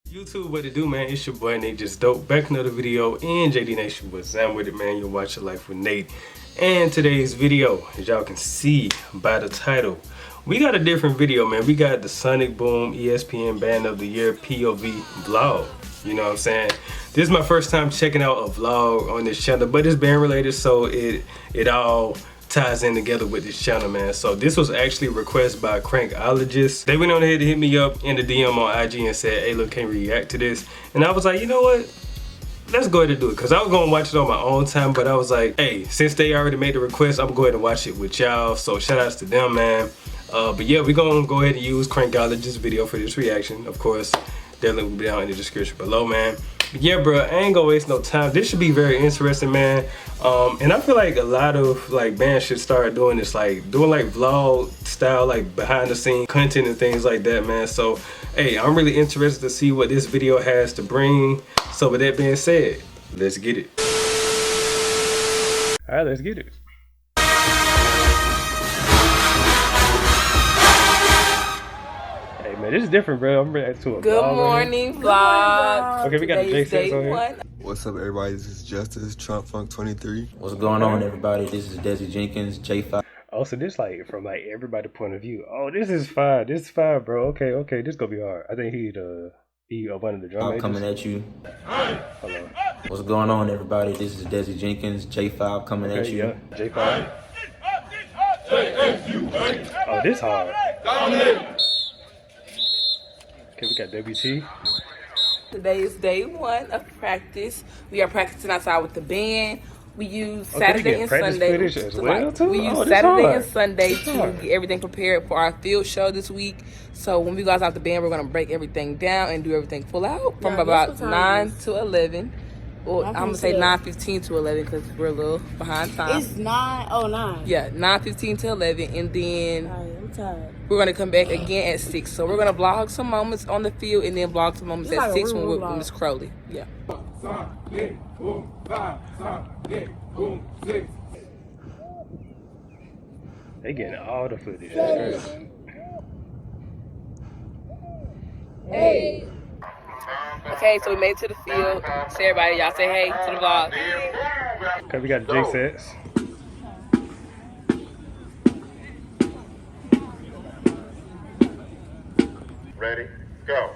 YouTube, what it do, man? It's your boy Nate Just Dope, back another video in JD Nation with Sam with it, man. You'll watch your life with Nate. And today's video, as y'all can see by the title, we got a different video, man. We got the Sonic Boom ESPN Band of the Year POV vlog. You know what I'm saying? This is my first time checking out a vlog on this channel, but it's band related, so it all ties in together with this channel, man. So this was actually requested by Crankologist. They went on ahead to hit me up in the DM on IG and said, hey, look, can we react to this? And I was like, you know what? Let's go ahead and do it, because I was gonna watch it on my own time, but I was like, hey, since they already made the request, I'm gonna go ahead and watch it with y'all. So shout outs to them, man. But yeah, we're gonna go ahead and use Crankologist's video for this reaction. Of course, their link will be down in the description below, man. But yeah, bro, I ain't gonna waste no time. This should be very interesting, man. And I feel like a lot of like bands should start doing this, like doing like vlog style, like behind the scenes content and things like that, man. So hey, I'm really interested to see what this video has to bring. So with that being said, let's get it. All right, let's get it. Hey man, this is different, bro. I'm ready to a Good vlog. morning, vlog. Okay, we got the J6 on here. What's up, everybody? This is Justice Trump Funk 23. What's going on, everybody? This is Desi Jenkins, J5. Oh, so this like from like everybody's point of view. Oh, this is fine. This is fine, bro. Okay, this gonna be hard. I think he up under the drum I'm majors. coming at you. Hold on. What's going on, everybody? This is Desi Jenkins, J5 coming at you. Yeah, J5. Oh, this hard. Okay, we got WT. Today is day one of practice. We are practicing outside with the band. We use Okay, Saturday we and get practice Sunday. footage as well, too? We use Oh, this Saturday hard. and Sunday This to hard. get everything prepared for our field show this week. So when we go outside the band, we're gonna break everything down and do everything full out from about 9 to 11. Well, I'm gonna say 9:15 to 11 because we're a little behind time. It's 9:09. Yeah, 9:15 to 11, and then I'm tired. we're gonna come back again at 6. So we're gonna vlog some moments on the field and then vlog some moments It's at like a 6 when real we're vlog. with Miss Crowley. Yeah. They getting all the footage. That's crazy. Hey. Okay, so we made it to the field. Say everybody, y'all say hey to the vlog. Okay, we got the J6. Ready, go.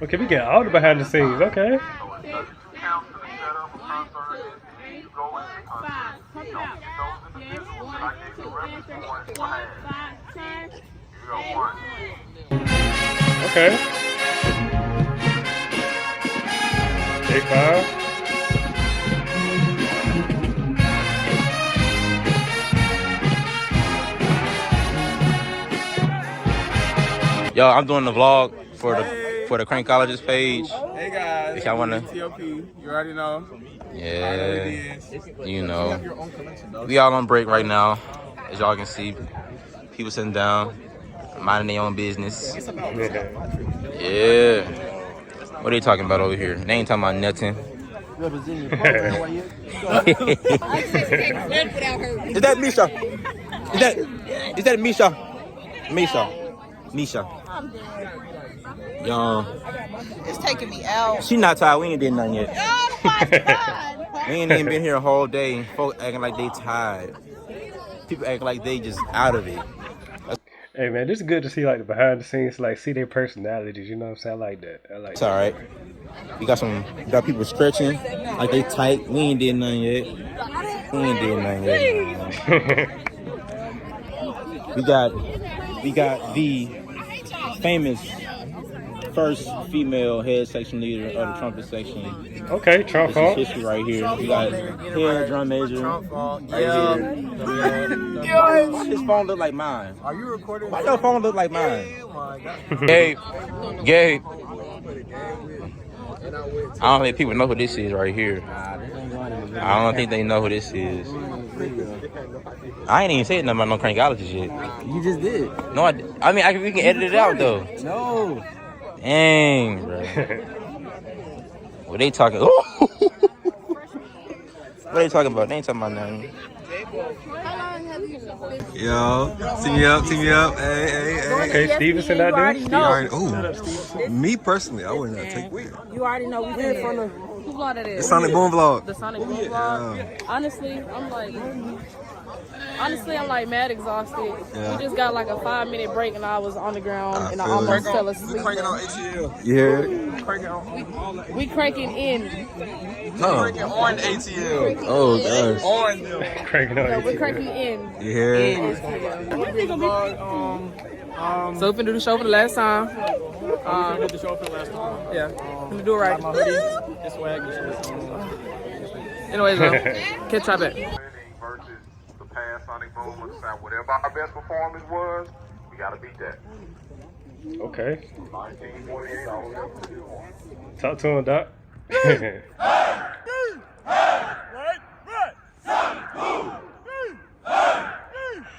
Okay, we get all the behind the scenes. Okay. Okay. J5. Yo, I'm doing the vlog for the Crankologist page. Hey guys, If y'all wanna- TOP, you already know. Yeah, you know. We all on break right now, as y'all can see. People sitting down, minding their own business. Yeah. What are they talking about over here? They ain't talking about nothing. Is that Misha? Is that Misha? Misha. Yo, It's taking me out. she not tired. We ain't did nothing yet. Oh my God. We ain't even been here a whole day. And folk acting like they tired. People acting like they just out of it. Hey man, this is good to see like the behind the scenes, like see their personalities. You know what I'm saying? I like that. I like It's all right. We got people stretching like they tight. We ain't did nothing yet. We got the famous first female head section leader of the trumpet section. Okay, Trump This is Funk. history right here. We got head drum major right here. Why his phone look like mine? Are you recording? Why your phone look like mine? Oh my God. Gabe. I don't think people know who this is right here. I don't think they know who this is. I ain't even said nothing about no crankology shit. You just did. No, I mean, we can edit it out, though. No. Dang, bro. What they talking? What they talking about? They ain't talking about nothing. Yo, see me up. Hey. Okay, Stevenson, I do. Oh, me personally, I would not take that. You already know we did from the who vlog that is. The Sonic Boom vlog. The Sonic Boom vlog. Honestly, I'm like mad exhausted. Yeah. We just got like a 5-minute break and I was on the ground and I almost fell asleep. Yeah. We cranking in. Huh. On ATL. Oh gosh. On them. Cranking on We're cranking in. You hear it? So we finna do the show for the last time. Did the show for the last time. Yeah, finna do it right. This swag and shit. Anyways, catch y'all back. Versus the past Sonic Boom. Whatever our best performance was, we gotta beat that. Okay. 1948. Talk to him, Doc.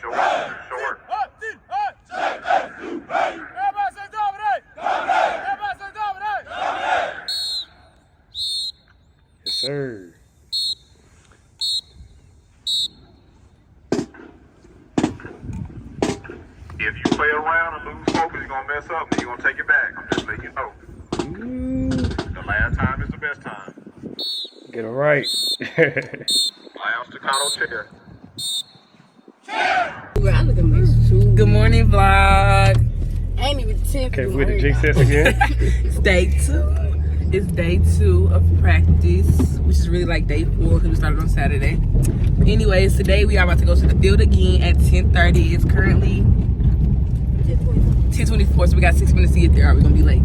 Short. Yes, sir. If you play around and lose focus, you're gonna mess up and you're gonna take it back. I'm just letting you know. The last time is the best time. Get it right. Loud staccato chair. Good morning, vlog. Ain't even 10. Okay, with the G test again. It's day 2. It's day 2 of practice, which is really like day 4 because we started on Saturday. Anyways, today we are about to go to the field again at 10:30. It's currently 10:24, so we got 6 minutes to get there. Or we're gonna be late.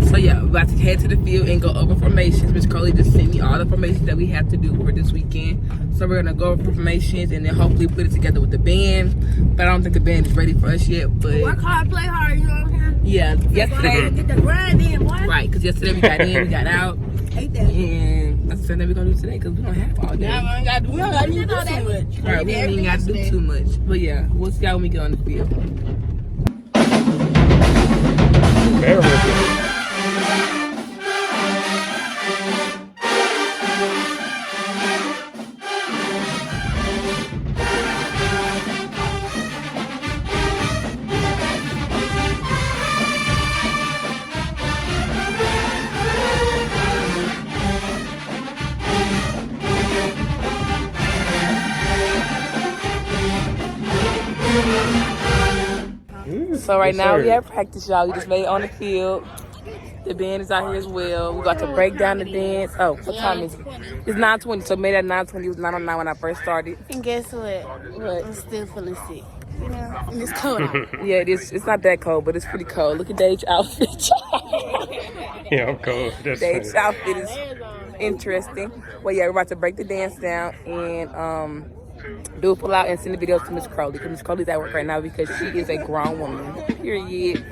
So yeah, we're about to head to the field and go over formations. Miss Crowley just sent me all the formations that we have to do for this weekend. So we're gonna go over formations and then hopefully put it together with the band. But I don't think the band is ready for us yet. But Work hard, play hard, you know what I'm saying? yeah, yesterday. Get the grind in, boy. Right, because yesterday we got in, we got out. Hate that. And that's the thing that we're gonna do today because we don't have all day. We don't got to do too much. Right, we ain't got to do too much. But yeah, we'll see how when we get on the field. Bear with it. So right Yes, now sir. we at practice, y'all. We just made it on the field. The band is out here as well. We got to break down the dance. Oh, what time is it? It's 9:20. So made at 9:20. It was 9:09 when I first started. And guess what? I'm still feeling sick. You know, and it's cold out. Yeah, it is. It's not that cold, but it's pretty cold. Look at Dave's outfit. Yeah, I'm cold. That's Dave's funny. outfit is interesting. Well, yeah, we're about to break the dance down and do a pull out and send the videos to Miss Crowley because Miss Crowley's at work right now because she is a grown woman. Period.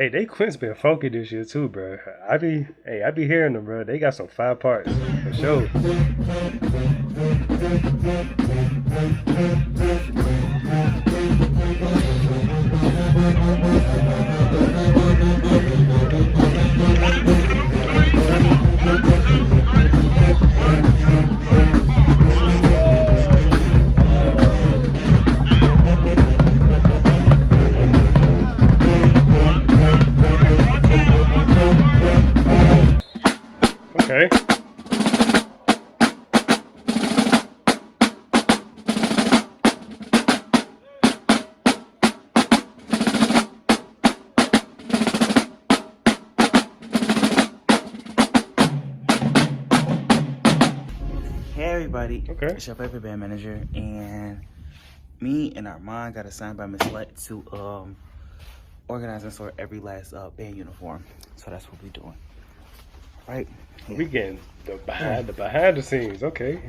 They Quint's been funky this year too, bro. I be hearing them, bro. They got some 5 parts for sure. Okay. Hey everybody, Okay. It's your favorite band manager, and me and Armand got assigned by Miss Let to organize and sort every last band uniform. So that's what we're doing. Right? We getting the behind the scenes. Okay.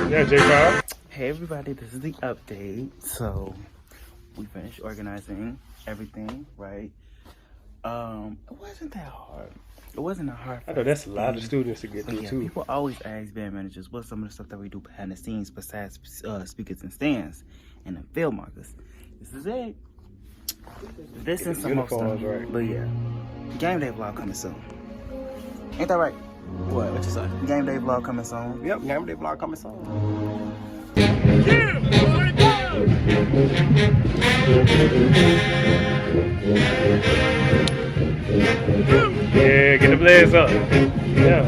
Yeah, J5. Hey everybody, this is the update. So we finished organizing everything, right? It wasn't that hard. It wasn't a hard. I know that's a lot of students to get So through yeah, too. people always ask band managers what's some of the stuff that we do behind the scenes besides speakers and stands and then field markers. This is it. This is some more stuff. Uniforms, right. But yeah, game day vlog coming soon. Ain't that right? What you say? Game day vlog coming soon. Yep, game day vlog coming soon. Yeah, get the blaze up. Yeah.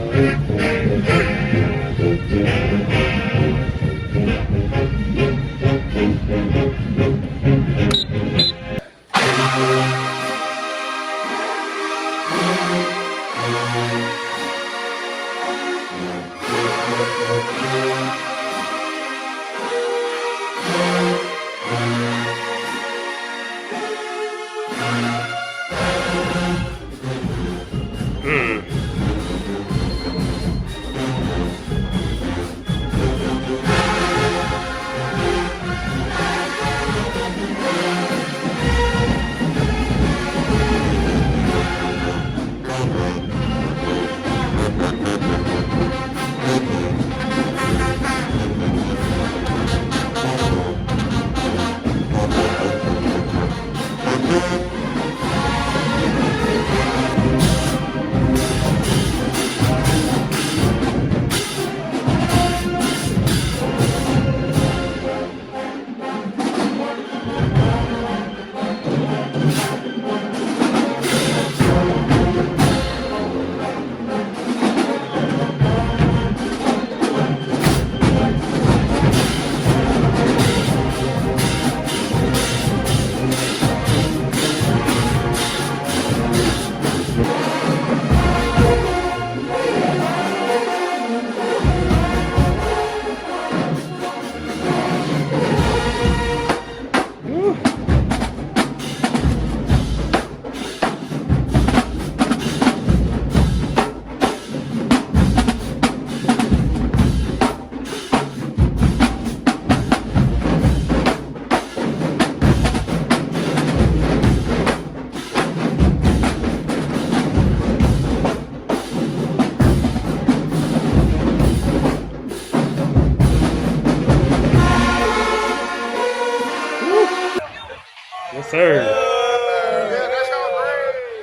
Yes, sir.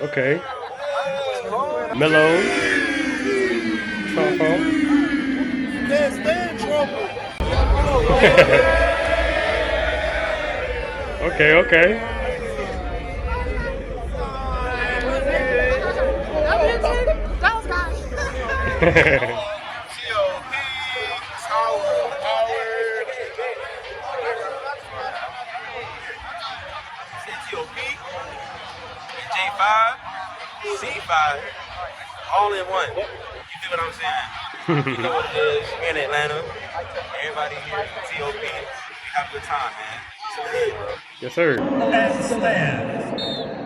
Okay. Mellow. Trombone. Okay, okay. J5, C5, all in one. You feel what I'm saying? You know what it is. We're in Atlanta. Everybody here, TOP. We have a good time, man. Yes, sir. And stand.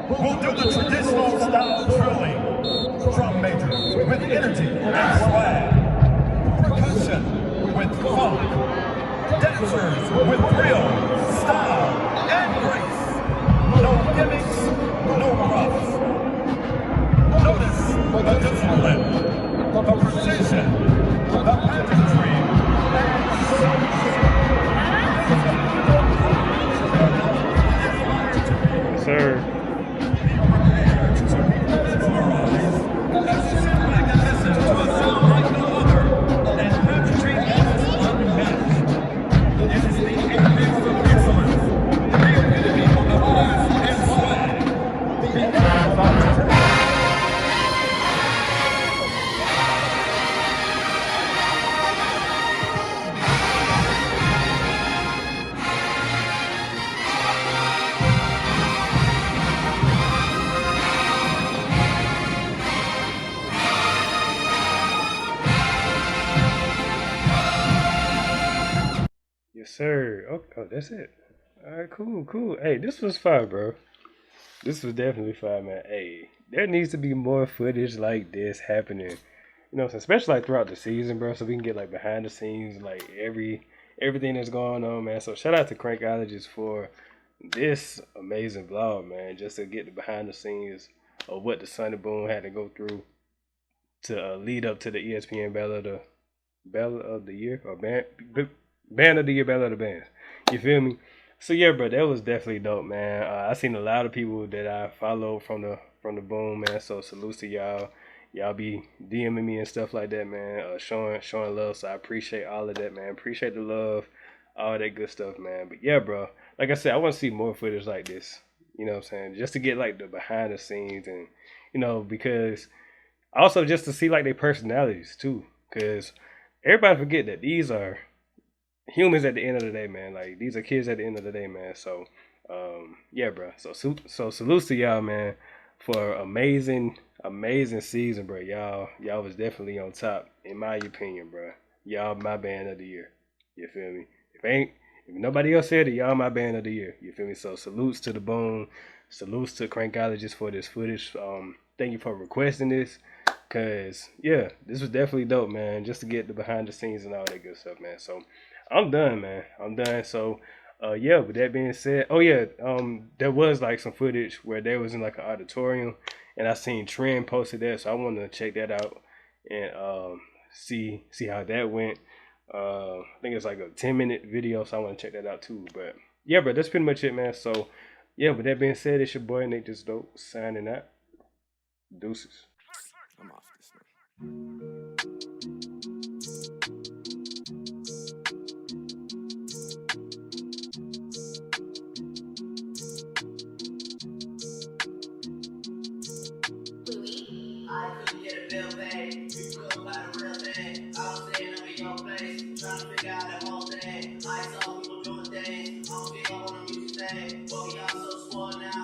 We'll do the traditional style drilling. Drum majors with energy and swag. Percussion with funk. Dancers with thrill, style, and grace. No gimmicks, no roughs. Notice the discipline, the precision, the Yes, sir. Oh, that's it. All right, cool. Hey, this was fun, bro. This was definitely fun, man. Hey, there needs to be more footage like this happening. You know, especially like throughout the season, bro, so we can get like behind the scenes, like everything that's going on, man. So shout out to Crankologist for this amazing vlog, man. Just to get the behind the scenes of what the Sunny Boom had to go through to lead up to the ESPN Battle of the Year or Band of the Year Battle of the Bands. You feel me? So yeah, bro, that was definitely dope, man. I seen a lot of people that I follow from the Boom, man. So salute to y'all. Y'all be DMing me and stuff like that, man. Showing love. So I appreciate all of that, man. Appreciate the love, all that good stuff, man. But yeah, bro, like I said, I want to see more footage like this. You know what I'm saying? Just to get like the behind the scenes and because also just to see like their personalities too. Because everybody forget that these are humans at the end of the day, man. Like these are kids at the end of the day, man. So yeah, bro. So salutes to y'all, man, for amazing season, bro. Y'all was definitely on top in my opinion, bro. Y'all my band of the year. You feel me? If nobody else said it, y'all my band of the year. You feel me? So salutes to the Boom. Salutes to Crankologist for this footage. Thank you for requesting this. Cause yeah, this was definitely dope, man. Just to get the behind the scenes and all that good stuff, man. So I'm done, man. I'm done. So yeah, with that being said, oh yeah, there was like some footage where they was in like an auditorium and I seen Trend posted that, so I wanted to check that out and see how that went. I think it's like a 10-minute video, so I want to check that out too. But yeah, bro, that's pretty much it, man. So yeah, with that being said, it's your boy Nate Just Dope signing out. Deuces. I'm off this one. I couldn't get a bill paid. You could about a real thing. I was sitting up in your place, trying to figure out the whole thing. I saw people doing things. I don't think I want to use thing. But we all so spoiled now.